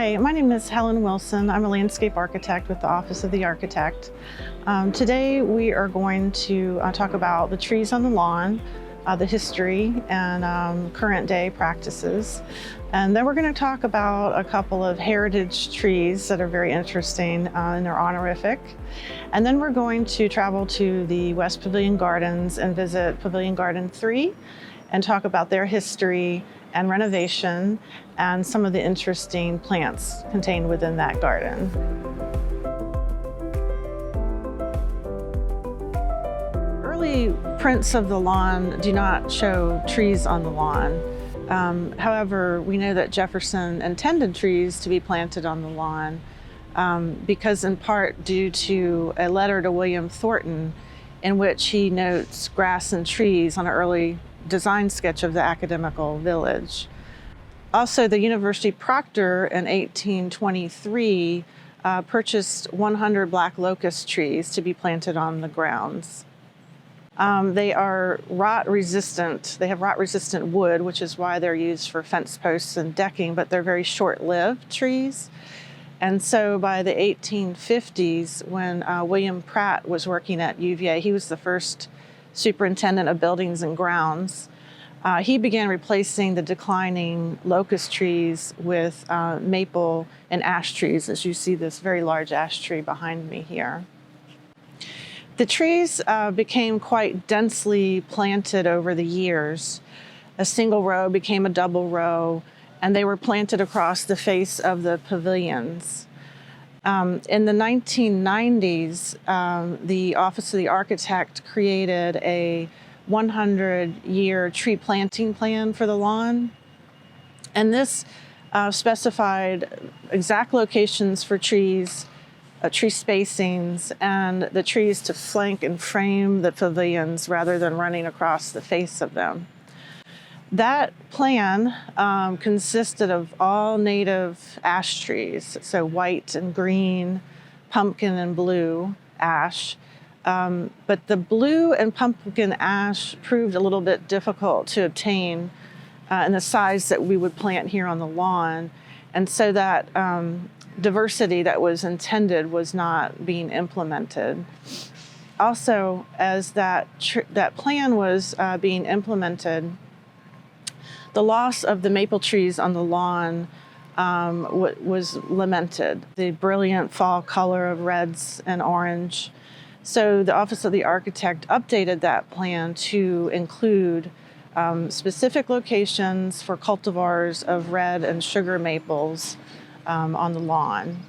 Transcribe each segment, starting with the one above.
Hi, my name is Helen Wilson. I'm a landscape architect with the Office of the Architect. Today we are going to talk about the trees on the lawn, the history and current day practices. And then we're going to talk about a couple of heritage trees that are very interesting and they're honorific. And then we're going to travel to the West Pavilion Gardens and visit Pavilion Garden 3 and talk about their history and renovation and some of the interesting plants contained within that garden. Early prints of the lawn do not show trees on the lawn. However, we know that Jefferson intended trees to be planted on the lawn because in part due to a letter to William Thornton in which he notes grass and trees on an early design sketch of the Academical village. Also, the University proctor in 1823 purchased 100 black locust trees to be planted on the grounds. They are rot resistant. They have rot resistant wood, which is why they're used for fence posts and decking, but they're very short-lived trees. And so by the 1850s, when William Pratt was working at UVA, he was the first superintendent of buildings and grounds. He began replacing the declining locust trees with maple and ash trees, as you see this very large ash tree behind me here. The trees became quite densely planted over the years. A single row became a double row, and they were planted across the face of the pavilions. In the 1990s, the Office of the Architect created a 100-year tree planting plan for the lawn. And this specified exact locations for trees, tree spacings, and the trees to flank and frame the pavilions rather than running across the face of them. That plan consisted of all native ash trees, so white and green, pumpkin and blue ash. But the blue and pumpkin ash proved a little bit difficult to obtain in the size that we would plant here on the lawn. And so that diversity that was intended was not being implemented. Also, as that plan was being implemented, the loss of the maple trees on the lawn was lamented, the brilliant fall color of reds and orange. So the Office of the Architect updated that plan to include specific locations for cultivars of red and sugar maples on the lawn.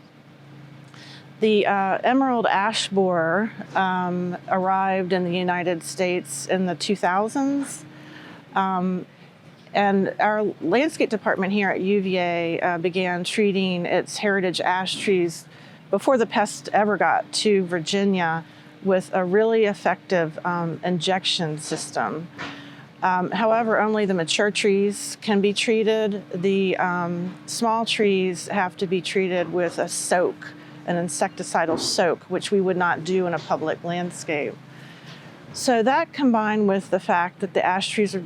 The emerald ash borer arrived in the United States in the 2000s. And our landscape department here at UVA began treating its heritage ash trees before the pest ever got to Virginia with a really effective injection system. However, only the mature trees can be treated. The small trees have to be treated with a soak, an insecticidal soak, which we would not do in a public landscape. So that combined with the fact that the ash trees are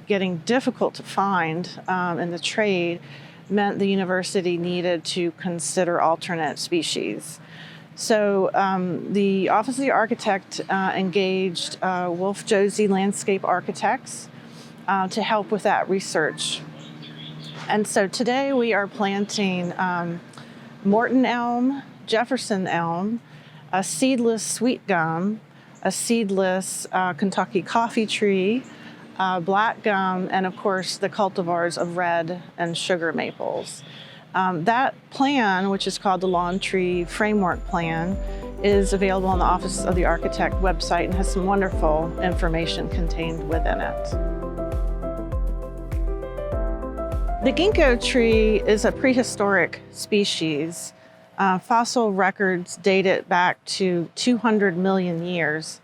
getting difficult to find in the trade meant the university needed to consider alternate species. So the Office of the Architect engaged Wolf Josie Landscape Architects to help with that research. And so today we are planting Morton elm, Jefferson elm, a seedless sweet gum, a seedless Kentucky coffee tree, black gum, and of course the cultivars of red and sugar maples. That plan, which is called the Lawn Tree Framework Plan, is available on the Office of the Architect website and has some wonderful information contained within it. The ginkgo tree is a prehistoric species. Fossil records date it back to 200 million years,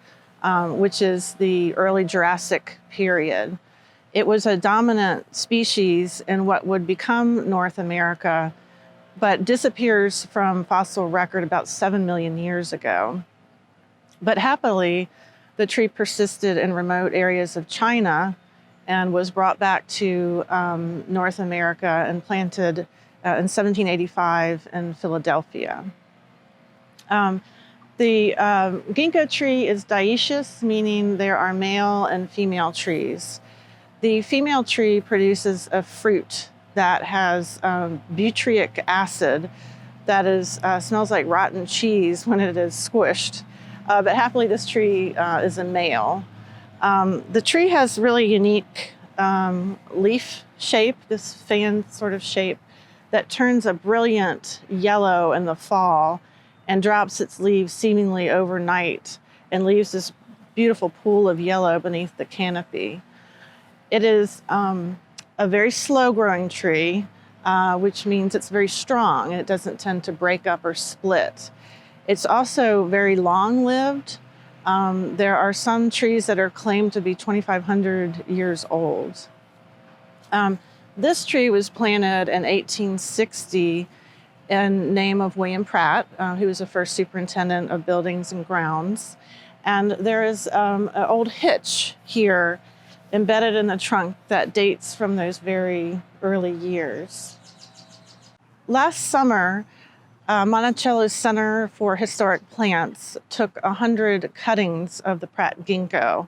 which is the early Jurassic period. It was a dominant species in what would become North America, but disappears from fossil record about 7 million years ago. But happily, the tree persisted in remote areas of China and was brought back to North America and planted in 1785 in Philadelphia. The ginkgo tree is dioecious, meaning there are male and female trees. The female tree produces a fruit that has butyric acid that smells like rotten cheese when it is squished. But happily, this tree is a male. The tree has really unique leaf shape, this fan sort of shape, that turns a brilliant yellow in the fall and drops its leaves seemingly overnight and leaves this beautiful pool of yellow beneath the canopy. It is a very slow-growing tree, which means it's very strong and it doesn't tend to break up or split. It's also very long-lived. There are some trees that are claimed to be 2,500 years old. This tree was planted in 1860 in name of William Pratt, who was the first superintendent of buildings and grounds. And there is an old hitch here embedded in the trunk that dates from those very early years. Last summer, Monticello Center for Historic Plants took 100 cuttings of the Pratt ginkgo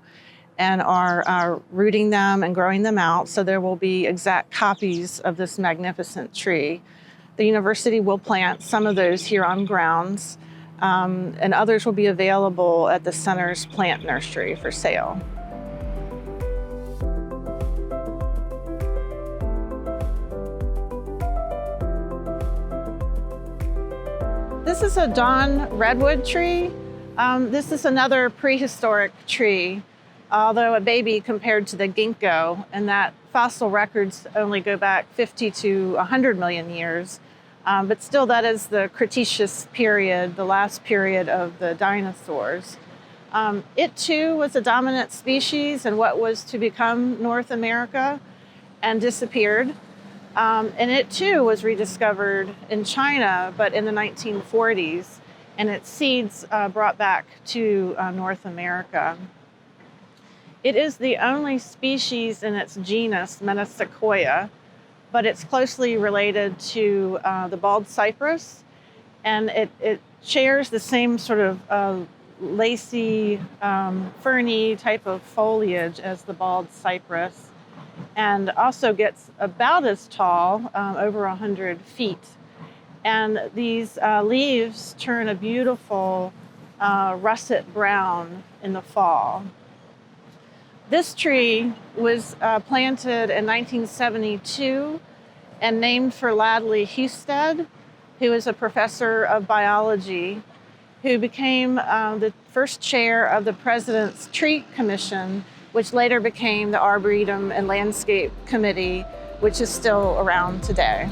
and are rooting them and growing them out, so there will be exact copies of this magnificent tree. The university will plant some of those here on grounds, and others will be available at the center's plant nursery for sale. This is a Dawn redwood tree. This is another prehistoric tree, although a baby compared to the ginkgo, and that fossil records only go back 50 to 100 million years. But still, that is the Cretaceous period, the last period of the dinosaurs. It too was a dominant species in what was to become North America and disappeared. And it too was rediscovered in China, but in the 1940s, and its seeds brought back to North America. It is the only species in its genus, Metasequoia, but it's closely related to the bald cypress, and it shares the same sort of lacy, ferny type of foliage as the bald cypress, and also gets about as tall, over 100 feet. And these leaves turn a beautiful russet brown in the fall. This tree was planted in 1972 and named for Ladley Husted, who is a professor of biology, who became the first chair of the President's Tree Commission, which later became the Arboretum and Landscape Committee, which is still around today.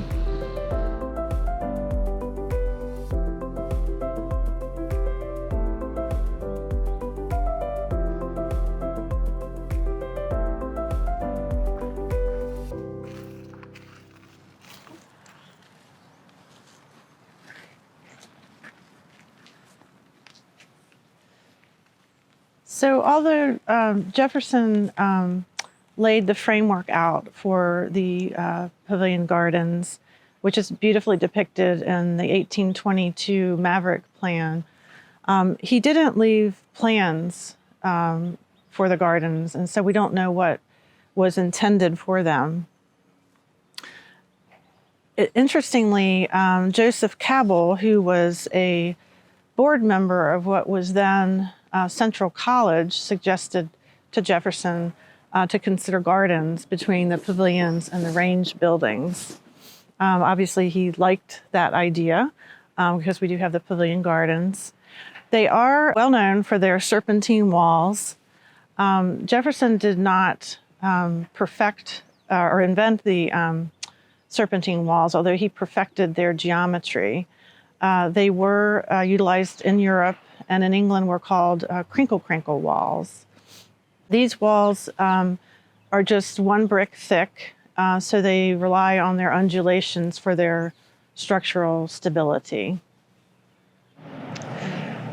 So although Jefferson laid the framework out for the Pavilion Gardens, which is beautifully depicted in the 1822 Maverick Plan, he didn't leave plans for the gardens, and so we don't know what was intended for them. Interestingly, Joseph Cabell, who was a board member of what was then Central College, suggested to Jefferson to consider gardens between the pavilions and the range buildings. Obviously, he liked that idea because we do have the Pavilion Gardens. They are well known for their serpentine walls. Jefferson did not perfect or invent the serpentine walls, although he perfected their geometry. They were utilized in Europe, and in England were called crinkle walls. These walls are just one brick thick, so they rely on their undulations for their structural stability.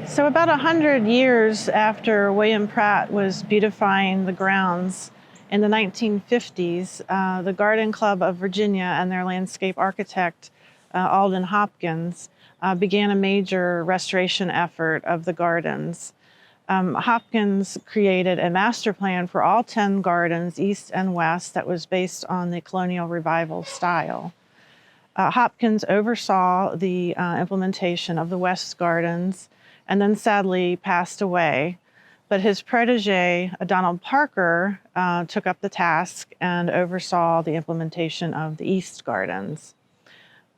So about 100 years after William Pratt was beautifying the grounds In the 1950s, the Garden Club of Virginia and their landscape architect, Alden Hopkins, began a major restoration effort of the gardens. Hopkins created a master plan for all 10 gardens, east and west, that was based on the colonial revival style. Hopkins oversaw the implementation of the West Gardens and then sadly passed away. But his protege, Donald Parker, took up the task and oversaw the implementation of the East Gardens.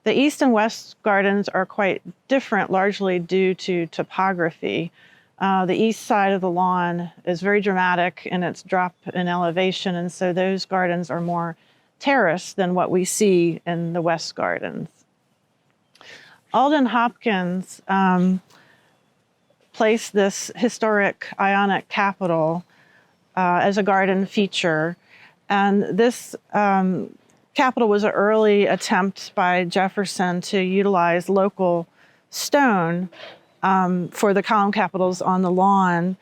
The East and West Gardens are quite different, largely due to topography. The east side of the lawn is very dramatic in its drop in elevation, and so those gardens are more terraced than what we see in the West Gardens. Alden Hopkins placed this historic Ionic capital as a garden feature, and this capital was an early attempt by Jefferson to utilize local stone for the column capitals on the lawn,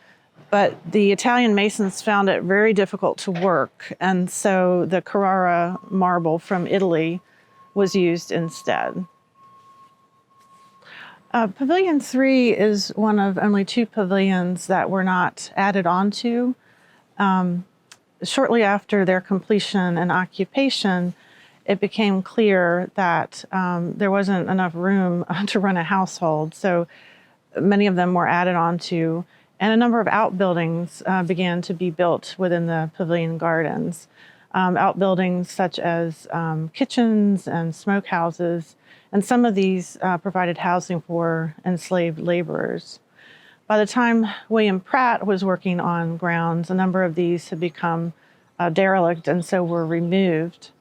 but the Italian masons found it very difficult to work, and so the Carrara marble from Italy was used instead. Pavilion 3 is one of only 2 pavilions that were not added onto. Shortly after their completion and occupation, it became clear that there wasn't enough room to run a household, so many of them were added onto, and a number of outbuildings began to be built within the pavilion gardens. Outbuildings such as kitchens and smokehouses, and some of these provided housing for enslaved laborers. By the time William Pratt was working on grounds, a number of these had become derelict and so were removed.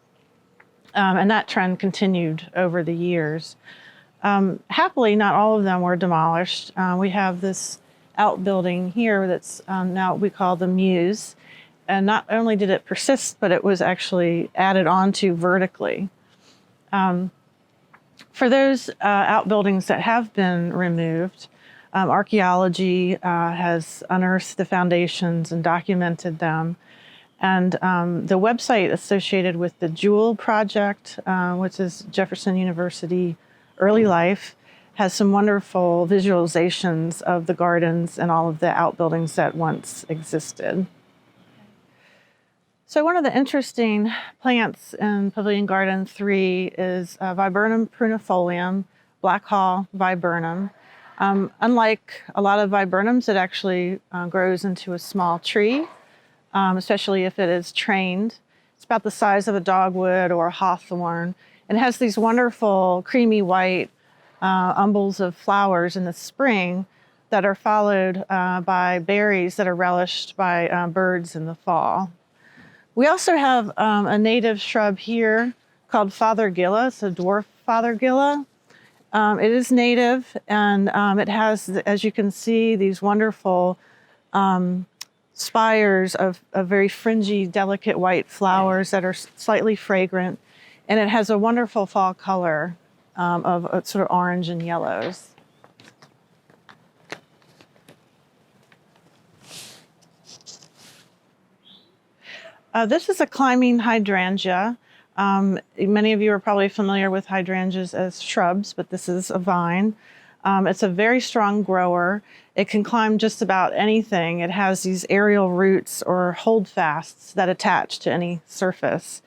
And that trend continued over the years. Happily, not all of them were demolished. We have this outbuilding here that's now we call the Mews. And not only did it persist, but it was actually added onto vertically. For those outbuildings that have been removed, archaeology has unearthed the foundations and documented them. And the website associated with the Jewel Project, which is Jefferson University Early Life, has some wonderful visualizations of the gardens and all of the outbuildings that once existed. So one of the interesting plants in Pavilion Garden 3 is Viburnum prunifolium, Blackhall viburnum. Unlike a lot of viburnums, it actually grows into a small tree, especially if it is trained. It's about the size of a dogwood or a hawthorn. It has these wonderful creamy white umbels of flowers in the spring that are followed by berries that are relished by birds in the fall. We also have a native shrub here called Fothergilla. It's a dwarf Fothergilla. It is native, and it has, as you can see, these wonderful spires of very fringy, delicate white flowers that are slightly fragrant, and it has a wonderful fall color of sort of orange and yellows. This is a climbing hydrangea. Many of you are probably familiar with hydrangeas as shrubs, but this is a vine. It's a very strong grower. It can climb just about anything. It has these aerial roots or holdfasts that attach to any surface.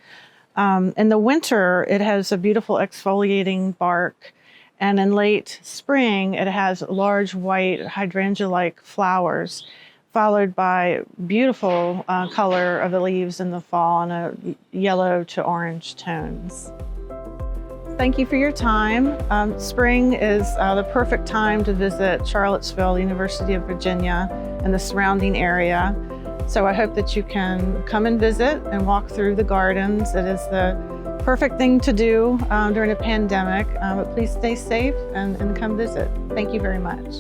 In the winter, it has a beautiful exfoliating bark, and in late spring, it has large white hydrangea-like flowers, followed by beautiful color of the leaves in the fall and a yellow to orange tones. Thank you for your time. Spring is the perfect time to visit Charlottesville, University of Virginia, and the surrounding area. So I hope that you can come and visit and walk through the gardens. It is the perfect thing to do during a pandemic, but please stay safe and come visit. Thank you very much.